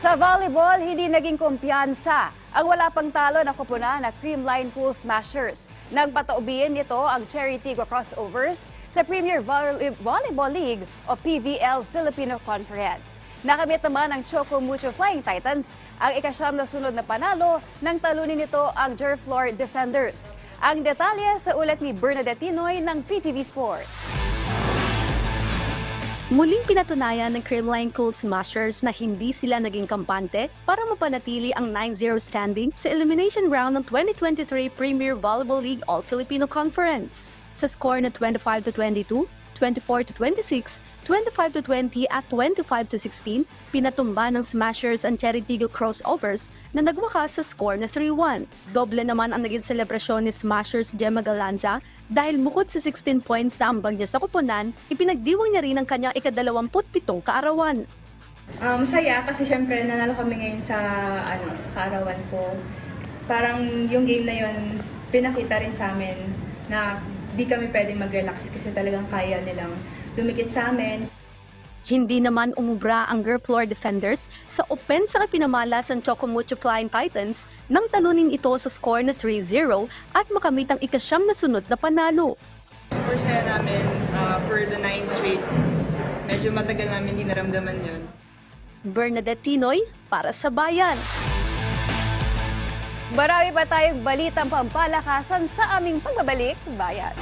Sa volleyball, hindi naging kumpiyansa ang wala pang talo na koponan na Creamline Pool Smashers. Nagpataubiyan nito ang Cherry Tigre Crossovers sa Premier Volleyball League o PVL Filipino Conference. Nakamit naman ng Choco Mucho Flying Titans ang ikasyam na sunod na panalo nang talunin nito ang Durflor Defenders. Ang detalye sa ulat ni Bernadette Tinoy ng PTV Sports. Muling pinatunayan ng Creamline Pool Smashers na hindi sila naging kampante para mapanatili ang 9-0 standing sa elimination round ng 2023 Premier Volleyball League All-Filipino Conference. Sa score na 25-22, 24-26, 25-20 at 25-16, pinatumba ng Smashers ang Cherry Tigre Crossovers na nagwakas sa score na 3-1. Doble naman ang naging selebrasyon ni Smashers Gemma Galanza dahil bukod sa 16 points na ambag niya sa koponan, ipinagdiwang niya rin ang kanyang ika-27 kaarawan. Masaya kasi syempre nanalo kami ngayon sa kaarawan ko. Parang yung game na yun, pinakita rin sa amin na di kami pwedeng mag-relax kasi talagang kaya nilang dumikit sa amin. Hindi naman umubra ang Durflor Defenders sa opensa na pinamalas ng Choco Mucho Flying Titans nang talunin ito sa score na 3-0 at makamit ang ikasyam na sunod na panalo. Super saya namin for the 9th straight. Medyo matagal namin hindi naramdaman yun. Bernadette Tinoy para sa Bayan. Marami pa tayong balitang pampalakasan sa aming pagbabalik, Bayan.